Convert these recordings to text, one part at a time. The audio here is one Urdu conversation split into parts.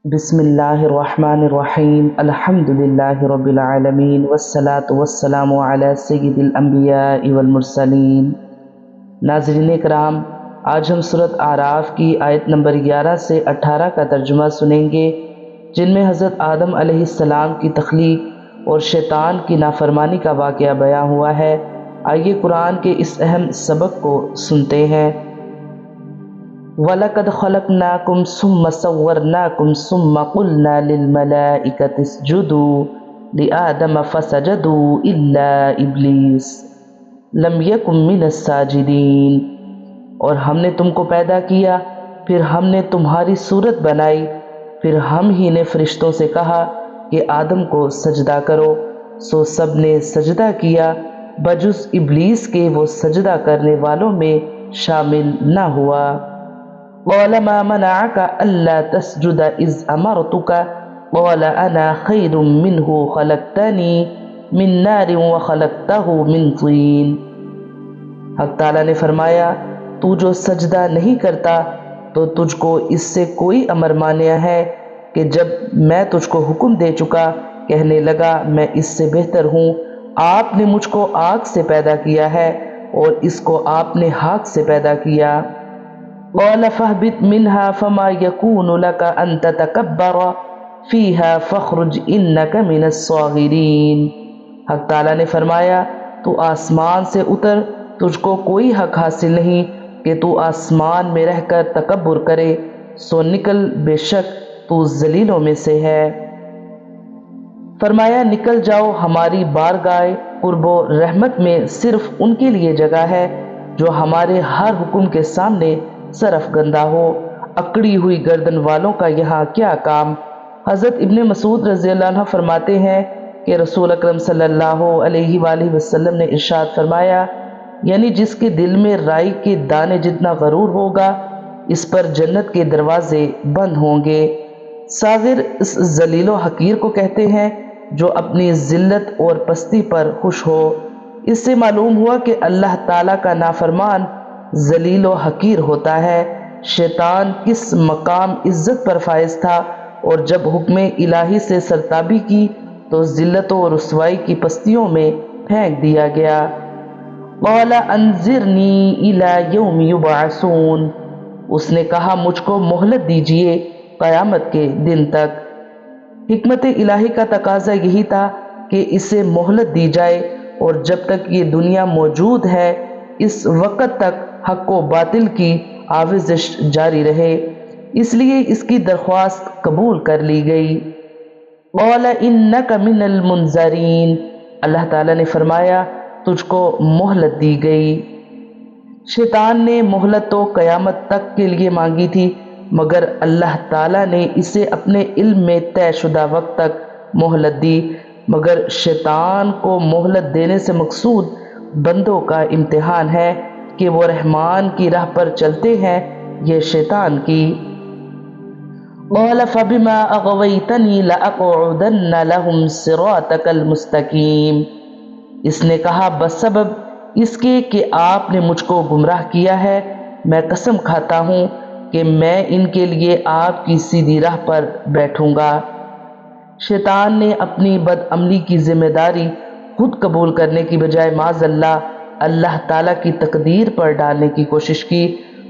بسم اللہ الرحمن الرحیم الحمد للہ رب العالمین والصلاة والسلام علی سید الانبیاء والمرسلین۔ ناظرین کرام، آج ہم سورۃ اعراف کی آیت نمبر 11 سے 18 کا ترجمہ سنیں گے، جن میں حضرت آدم علیہ السلام کی تخلیق اور شیطان کی نافرمانی کا واقعہ بیان ہوا ہے۔ آئیے قرآن کے اس اہم سبق کو سنتے ہیں۔ وَلَقَدْ خَلَقْنَاكُمْ ثُمَّ صَوَّرْنَاكُمْ ثُمَّ قُلْنَا لِلْمَلَائِكَةِ اسْجُدُوا لِآدَمَ فَسَجَدُوا إِلَّا إِبْلِيسَ لَمْ يَكُنْ مِنَ السَّاجِدِينَ۔ اور ہم نے تم کو پیدا کیا، پھر ہم نے تمہاری صورت بنائی، پھر ہم ہی نے فرشتوں سے کہا کہ آدم کو سجدہ کرو، سو سب نے سجدہ کیا بجز ابلیس کے، وہ سجدہ کرنے والوں میں شامل نہ ہوا۔ قال ما منعك ألا تسجد إذ أمرتك قال أنا خير منه خلقتني من نار وخلقته من طين۔ حق تعالیٰ نے فرمایا، تو جو سجدہ نہیں کرتا تو تجھ کو اس سے کوئی امر مانع ہے کہ جب میں تجھ کو حکم دے چکا کہنے لگا میں اس سے بہتر ہوں۔ آپ نے مجھ کو آگ سے پیدا کیا ہے اور اس کو آپ نے خاک سے پیدا کیا۔ قال فاهبط منها فما يكون لك أن تتكبر فيها فاخرج إنك من الصاغرين۔ حق تعالیٰ نے فرمایا، تو آسمان سے اتر، تجھ کو کوئی حق حاصل نہیں کہ تو آسمان میں رہ کر تکبر کرے، سو نکل، بے شک تو ذلیلوں میں سے ہے۔ فرمایا، نکل جاؤ، ہماری بارگاہ قرب و رحمت میں صرف ان کے لیے جگہ ہے جو ہمارے ہر حکم کے سامنے سرفگندہ ہو۔ اکڑی ہوئی گردن والوں کا یہاں کیا کام۔ حضرت ابن مسعود رضی اللہ عنہ فرماتے ہیں کہ رسول اکرم صلی اللہ علیہ وآلہ وسلم نے ارشاد فرمایا، یعنی جس کے دل میں رائی کے دانے جتنا غرور ہوگا، اس پر جنت کے دروازے بند ہوں گے۔ صاغر اس ذلیل و حقیر کو کہتے ہیں جو اپنی ذلت اور پستی پر خوش ہو۔ اس سے معلوم ہوا کہ اللہ تعالیٰ کا نافرمان ذلیل و حقیر ہوتا ہے۔ شیطان کس مقام عزت پر فائز تھا، اور جب حکم الہی سے سرتابی کی تو ذلت و رسوائی کی پستیوں میں پھینک دیا گیا۔ قال انظرنی الی یوم یبعثون۔ اس نے کہا، مجھ کو مہلت دیجیے قیامت کے دن تک۔ حکمت الہی کا تقاضا یہی تھا کہ اسے مہلت دی جائے، اور جب تک یہ دنیا موجود ہے اس وقت تک حق و باطل کی آویزش جاری رہے، اس لیے اس کی درخواست قبول کر لی گئی۔ قال انک من المنظرین۔ اللہ تعالیٰ نے فرمایا، تجھ کو مہلت دی گئی۔ شیطان نے مہلت تو قیامت تک کے لیے مانگی تھی، مگر اللہ تعالیٰ نے اسے اپنے علم میں طے شدہ وقت تک مہلت دی۔ مگر شیطان کو مہلت دینے سے مقصود بندوں کا امتحان ہے کہ وہ رحمان کی راہ پر چلتے ہیں یہ شیطان کی۔ قال فبما اغویتنی لاقعدن لهم صراطک المستقیم۔ اس نے کہا، بس سبب اس کے کہ آپ نے مجھ کو گمراہ کیا ہے، میں قسم کھاتا ہوں کہ میں ان کے لیے آپ کی سیدھی راہ پر بیٹھوں گا۔ شیطان نے اپنی بدعملی کی ذمہ داری خود قبول کرنے کی بجائے معاذ اللہ تعالیٰ کی تقدیر پر ڈالنے کی کوشش کی۔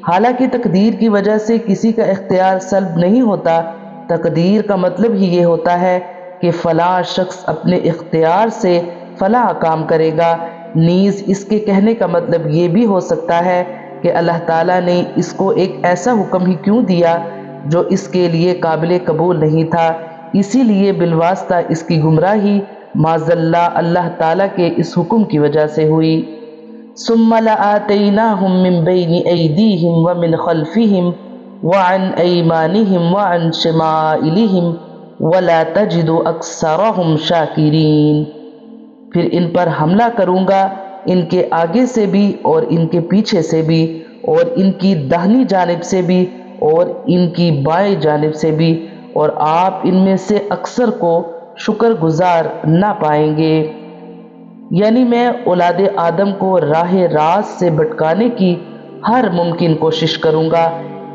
حالانکہ تقدیر کی وجہ سے کسی کا اختیار سلب نہیں ہوتا، تقدیر کا مطلب ہی یہ ہوتا ہے کہ فلاں شخص اپنے اختیار سے فلاں کام کرے گا۔ نیز اس کے کہنے کا مطلب یہ بھی ہو سکتا ہے کہ اللہ تعالیٰ نے اس کو ایک ایسا حکم ہی کیوں دیا جو اس کے لیے قابل قبول نہیں تھا، اسی لیے بالواسطہ اس کی گمراہی معاذ اللہ تعالیٰ کے اس حکم کی وجہ سے ہوئی۔ ثم لآتیناہم من بین ایدیہم ومن خلفہم وعن ایمانہم وعن شمائلہم ولا تجد اکثرہم شاکرین۔ پھر ان پر حملہ کروں گا، ان کے آگے سے بھی اور ان کے پیچھے سے بھی، اور ان کی داہنی جانب سے بھی اور ان کی بائیں جانب سے بھی، اور آپ ان میں سے اکثر کو شکر گزار نہ پائیں گے۔ یعنی میں اولاد آدم کو راہ راست سے بھٹکانے کی ہر ممکن کوشش کروں گا،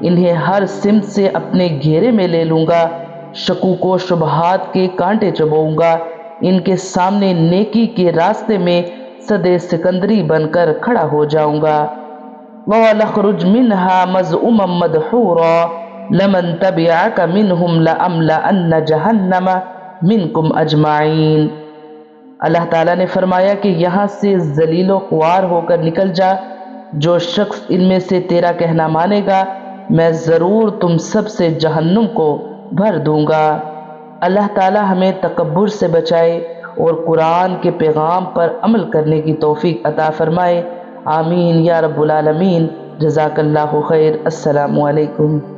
انہیں ہر سمت سے اپنے گھیرے میں لے لوں گا۔ شکوک و شبہات کے کانٹے چبوؤں گا، ان کے سامنے نیکی کے راستے میں صدِ سکندری بن کر کھڑا ہو جاؤں گا۔ قال اخرج منها مذءوما مدحورا لمن تبعك منهم لأملأن جہنم منکم اجمعین۔ اللہ تعالیٰ نے فرمایا کہ یہاں سے ذلیل و خوار ہو کر نکل جا، جو شخص ان میں سے تیرا کہنا مانے گا میں ضرور تم سب سے جہنم کو بھر دوں گا۔ اللہ تعالیٰ ہمیں تکبر سے بچائے اور قرآن کے پیغام پر عمل کرنے کی توفیق عطا فرمائے، آمین یا رب العالمین۔ جزاک اللہ خیر۔ السلام علیکم۔